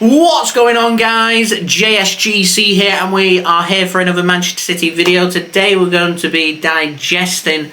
What's going on, guys? JSGC here, and we are here for another Manchester City video. Today we're going to be digesting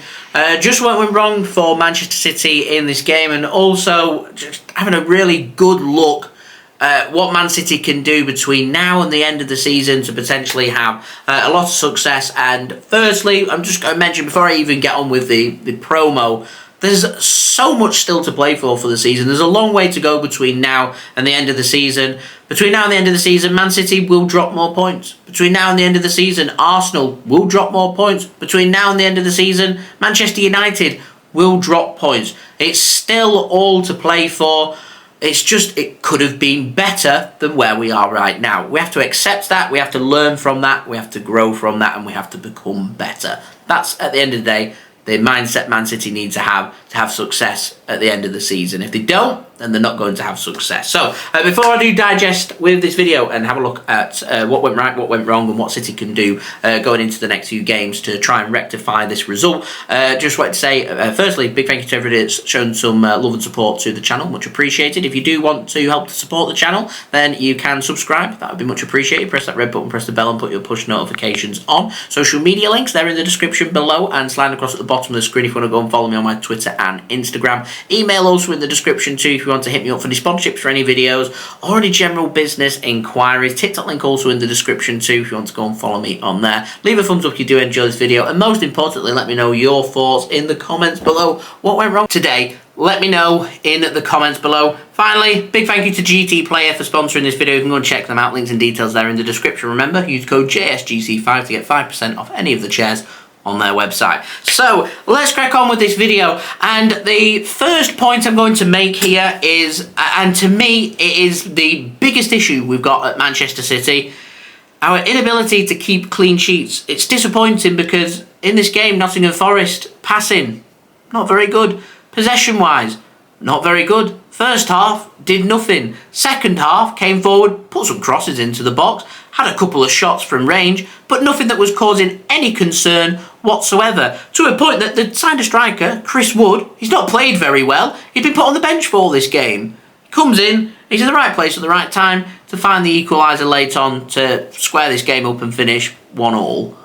just what went wrong for Manchester City in this game, and also just having a really good look at what Man City can do between now and the end of the season to potentially have a lot of success. And firstly, I'm just going to mention, before I even get on with the promo, there's so much still to play for the season. There's a long way to go between now and the end of the season. Between now and the end of the season, Man City will drop more points. Between now and the end of the season, Arsenal will drop more points. Between now and the end of the season, Manchester United will drop points. It's still all to play for. It's just, it could have been better than where we are right now. We have to accept that, we have to learn from that, we have to grow from that, and we have to become better. That's, at the end of the day, the mindset Man City need to have success at the end of the season. If they don't, then they're not going to have success. So, before I do digest with this video and have a look at what went right, what went wrong, and what City can do going into the next few games to try and rectify this result, just wanted to say, firstly, big thank you to everybody that's shown some love and support to the channel. Much appreciated. If you do want to help to support the channel, then you can subscribe. That would be much appreciated. Press that red button, press the bell, and put your push notifications on. Social media links, they're in the description below, and slide across at the bottom of the screen if you want to go and follow me on my Twitter and Instagram. Email also in the description too if you want to hit me up for any sponsorships for any videos or any general business inquiries. TikTok link also in the description too if you want to go and follow me on there. Leave a thumbs up if you do enjoy this video, and most importantly, let me know your thoughts in the comments below. What went wrong today? Let me know in the comments below. Finally, big thank you to GT Player for sponsoring this video. You can go and check them out. Links and details there in the description. Remember, use code JSGC5 to get 5% off any of the chairs on their website. So let's crack on with this video, and the first point I'm going to make here is, and to me it is the biggest issue we've got at Manchester City, our inability to keep clean sheets. It's disappointing because in this game, Nottingham Forest passing, not very good. Possession wise, not very good. First half, did nothing. Second half, came forward, put some crosses into the box, had a couple of shots from range, but nothing that was causing any concern whatsoever. To a point that they signed a striker, Chris Wood. He's not played very well. He'd been put on the bench for all this game. Comes in, he's in the right place at the right time to find the equaliser late on to square this game up and finish 1-1.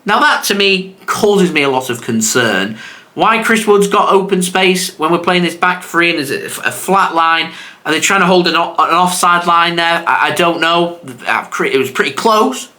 Now that, to me, causes me a lot of concern. Why Chris Wood's got open space when we're playing this back three and there's a flat line, and they're trying to hold an offside line there, I don't know. It was pretty close,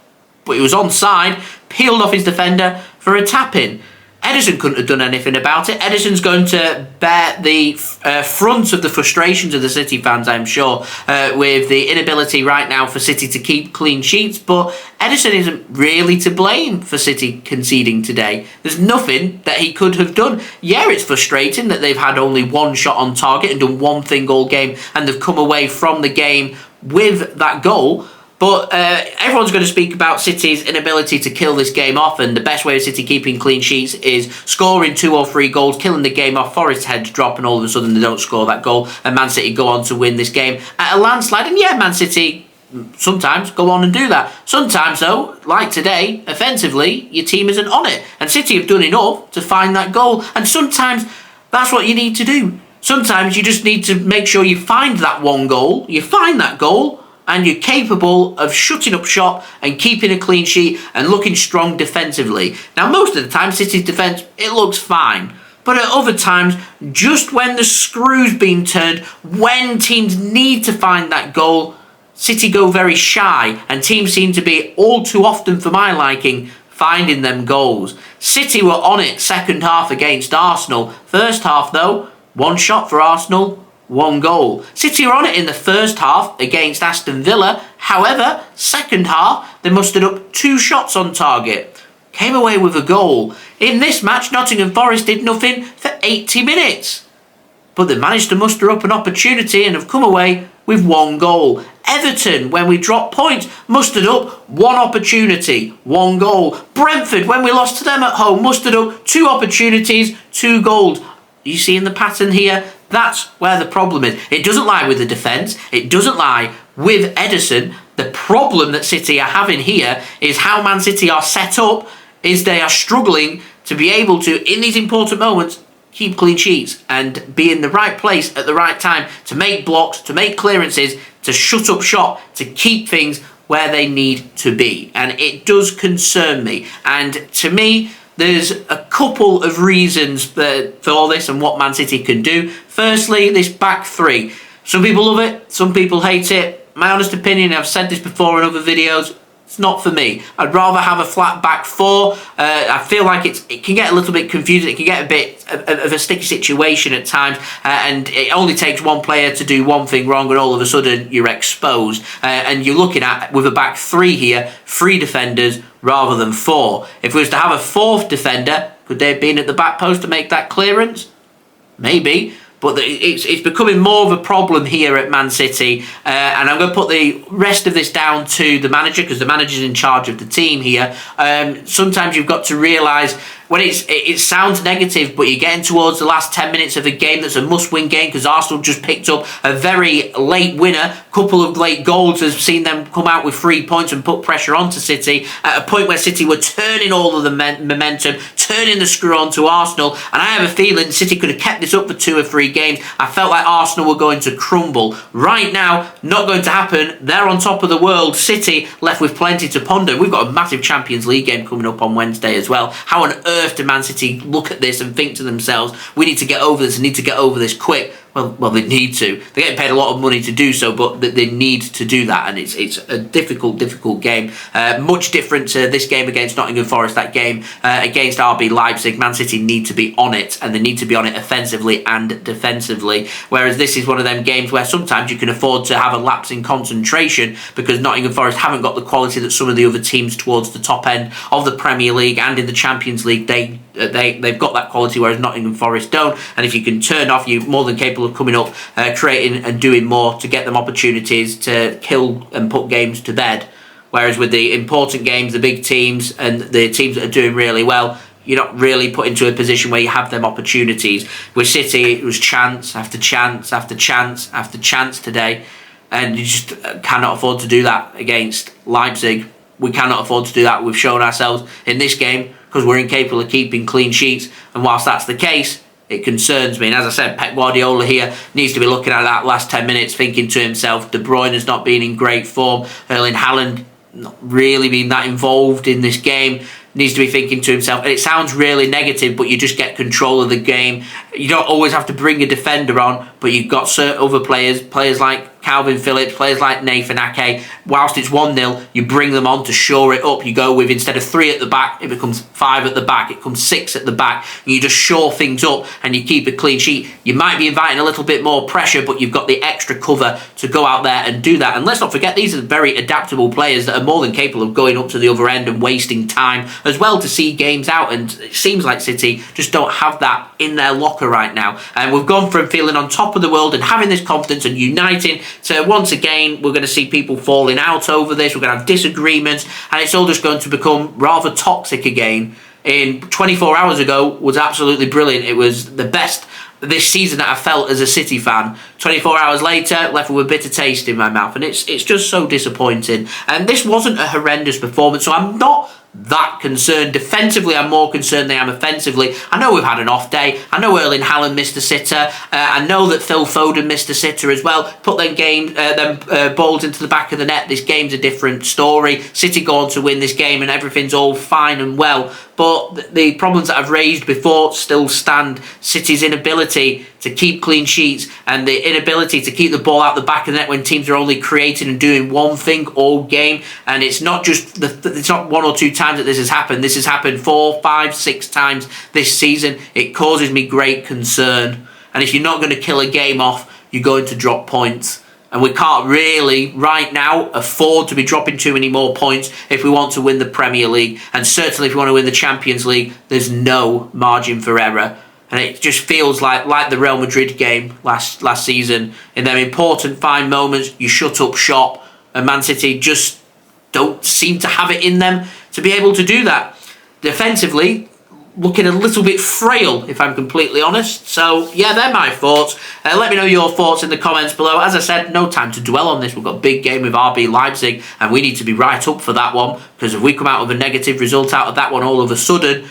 but he was onside, peeled off his defender for a tap-in. Ederson couldn't have done anything about it. Ederson's going to bear the front of the frustrations of the City fans, I'm sure, with the inability right now for City to keep clean sheets. But Ederson isn't really to blame for City conceding today. There's nothing that he could have done. Yeah, it's frustrating that they've had only one shot on target and done one thing all game, and they've come away from the game with that goal. But everyone's going to speak about City's inability to kill this game off, and the best way of City keeping clean sheets is scoring 2 or 3 goals, killing the game off, Forest heads drop, and all of a sudden they don't score that goal, and Man City go on to win this game at a landslide. And yeah, Man City sometimes go on and do that. Sometimes, though, like today, offensively, your team isn't on it, and City have done enough to find that goal, and sometimes that's what you need to do. Sometimes you just need to make sure you find that one goal, you find that goal, and you're capable of shutting up shop and keeping a clean sheet and looking strong defensively. Now, most of the time, City's defence, it looks fine. But at other times, just when the screw's been turned, when teams need to find that goal, City go very shy, and teams seem to be, all too often for my liking, finding them goals. City were on it second half against Arsenal. First half, though, one shot for Arsenal, 1 goal. City are on it in the first half against Aston Villa. However, second half, they mustered up 2 shots on target. Came away with a goal. In this match, Nottingham Forest did nothing for 80 minutes. But they managed to muster up an opportunity and have come away with 1 goal. Everton, when we dropped points, mustered up 1 opportunity, 1 goal. Brentford, when we lost to them at home, mustered up 2 opportunities, 2 goals. You see in the pattern here? That's where the problem is. It doesn't lie with the defence. It doesn't lie with Ederson. The problem that City are having here is how Man City are set up, is they are struggling to be able to, in these important moments, keep clean sheets and be in the right place at the right time to make blocks, to make clearances, to shut up shop, to keep things where they need to be. And it does concern me. And to me, there's a couple of reasons for all this and what Man City can do. Firstly, this back three. Some people love it, some people hate it. My honest opinion, I've said this before in other videos, it's not for me. I'd rather have a flat back four. I feel like it can get a little bit confusing. It can get a bit of a sticky situation at times, and it only takes one player to do one thing wrong, and all of a sudden you're exposed. And you're looking at, with a back three here, 3 defenders rather than 4. If we was to have a 4th defender, could they have been at the back post to make that clearance? Maybe. But it's becoming more of a problem here at Man City, and I'm going to put the rest of this down to the manager, because the manager's in charge of the team here. Sometimes you've got to realise when it sounds negative, but you're getting towards the last 10 minutes of a game that's a must-win game, because Arsenal just picked up a very late winner. Couple of late goals has seen them come out with 3 points and put pressure onto City at a point where City were turning all of the momentum, turning the screw on to Arsenal, and I have a feeling City could have kept this up for 2 or 3 games. I felt like Arsenal were going to crumble. Right now, not going to happen. They're on top of the world. City left with plenty to ponder. We've got a massive Champions League game coming up on Wednesday as well. How on earth do Man City look at this and think to themselves, we need to get over this, need to get over this quick? Well, they need to. They're getting paid a lot of money to do so, but they need to do that, and it's a difficult game. Much different to this game against Nottingham Forest, that game against RB Leipzig. Man City need to be on it, and they need to be on it offensively and defensively, whereas this is one of them games where sometimes you can afford to have a lapse in concentration, because Nottingham Forest haven't got the quality that some of the other teams towards the top end of the Premier League and in the Champions League, they've got that quality, whereas Nottingham Forest don't. And if you can turn off, you're more than capable of coming up, creating and doing more to get them opportunities to kill and put games to bed. Whereas with the important games, the big teams and the teams that are doing really well, you're not really put into a position where you have them opportunities. With City, it was chance after chance after chance after chance today, and you just cannot afford to do that against Leipzig. We cannot afford to do that. We've shown ourselves in this game, because we're incapable of keeping clean sheets, and whilst that's the case, it concerns me. And as I said, Pep Guardiola here needs to be looking at that last 10 minutes, thinking to himself, De Bruyne has not been in great form, Erling Haaland not really been that involved in this game, needs to be thinking to himself, and it sounds really negative, but you just get control of the game. You don't always have to bring a defender on, but you've got certain other players like Kalvin Phillips, players like Nathan Ake. Whilst it's 1-0, you bring them on to shore it up. You go with, instead of 3 at the back, it becomes 5 at the back, it comes 6 at the back, and you just shore things up and you keep a clean sheet. You might be inviting a little bit more pressure, but you've got the extra cover to go out there and do that. And let's not forget, these are very adaptable players that are more than capable of going up to the other end and wasting time as well to see games out, and it seems like City just don't have that in their locker right now. And we've gone from feeling on top of the world and having this confidence and uniting to, once again, we're going to see people falling out over this, we're going to have disagreements, and it's all just going to become rather toxic again. In 24 hours ago was absolutely brilliant. It was the best this season that I felt as a City fan. 24 hours later, left with a bitter taste in my mouth, and it's just so disappointing. And this wasn't a horrendous performance, so I'm not that concerned. Defensively, I'm more concerned than I am offensively. I know we've had an off day. I know Erling Haaland missed a sitter. I know that Phil Foden missed a sitter as well. Put them balls into the back of the net. This game's a different story. City go on to win this game and everything's all fine and well. But the problems that I've raised before still stand. City's inability to keep clean sheets and the inability to keep the ball out the back of the net when teams are only creating and doing one thing all game. And it's not just it's not 1 or 2 times that this has happened. This has happened 4, 5, 6 times this season. It causes me great concern. And if you're not going to kill a game off, you're going to drop points. And we can't really, right now, afford to be dropping too many more points if we want to win the Premier League. And certainly if we want to win the Champions League, there's no margin for error. And it just feels like the Real Madrid game last season. In them important fine moments, you shut up shop. And Man City just don't seem to have it in them to be able to do that. Defensively, looking a little bit frail, if I'm completely honest. So, yeah, they're my thoughts. Let me know your thoughts in the comments below. As I said, no time to dwell on this. We've got a big game with RB Leipzig, and we need to be right up for that one, because if we come out with a negative result out of that one all of a sudden,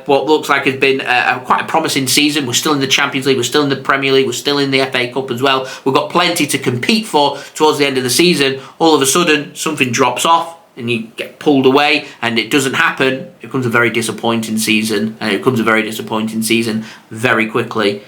what looks like has been quite a promising season. We're still in the Champions League, we're still in the Premier League, we're still in the FA Cup as well. We've got plenty to compete for towards the end of the season. All of a sudden, something drops off, and you get pulled away and it doesn't happen. It becomes a very disappointing season, and it becomes a very disappointing season very quickly.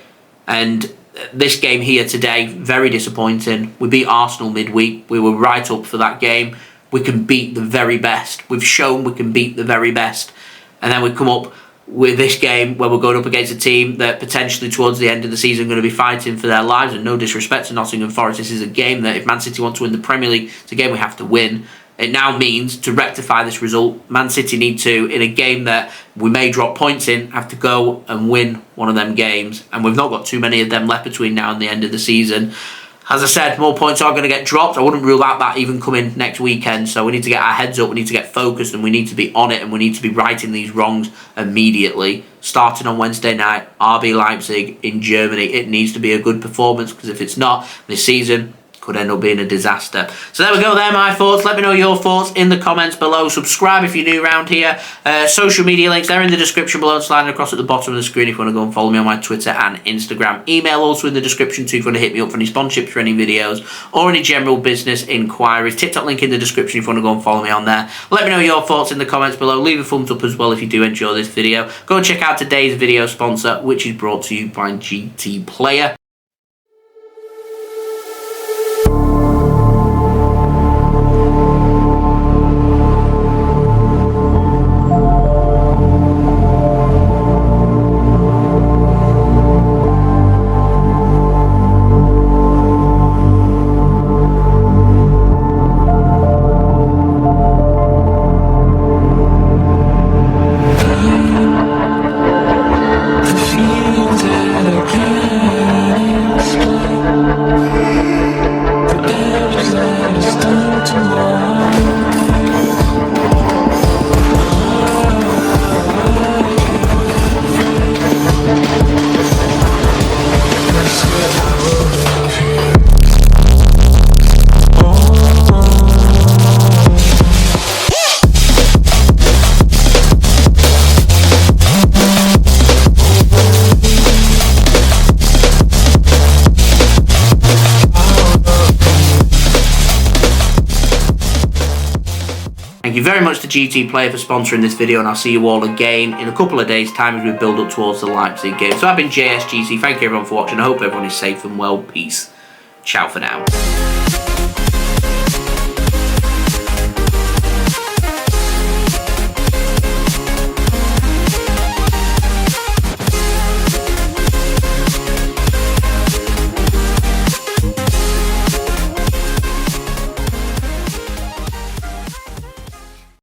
And this game here today, very disappointing. We beat Arsenal midweek. We were right up for that game. We can beat the very best. We've shown we can beat the very best. And then we come up with this game where we're going up against a team that potentially towards the end of the season are going to be fighting for their lives. And no disrespect to Nottingham Forest, this is a game that if Man City want to win the Premier League, it's a game we have to win. It now means to rectify this result, Man City need to, in a game that we may drop points in, have to go and win one of them games. And we've not got too many of them left between now and the end of the season. As I said, more points are going to get dropped. I wouldn't rule out that even coming next weekend. So we need to get our heads up, we need to get focused, and we need to be on it, and we need to be righting these wrongs immediately. Starting on Wednesday night, RB Leipzig in Germany. It needs to be a good performance, because if it's not, this season could end up being a disaster. So there we go, there my thoughts. Let me know your thoughts in the comments below. Subscribe if you're new around here. Social media links, they're in the description below, sliding across at the bottom of the screen if you want to go and follow me on my Twitter and Instagram. Email also in the description too if you want to hit me up for any sponsorships for any videos or any general business inquiries. TikTok link in the description if you want to go and follow me on there. Let me know your thoughts in the comments below. Leave a thumbs up as well if you do enjoy this video. Go and check out today's video sponsor, which is brought to you by GT Player. Thank you very much to GT Player for sponsoring this video, and I'll see you all again in a couple of days' time as we build up towards the Leipzig game. So I've been JSGC, thank you everyone for watching, I hope everyone is safe and well, peace, ciao for now.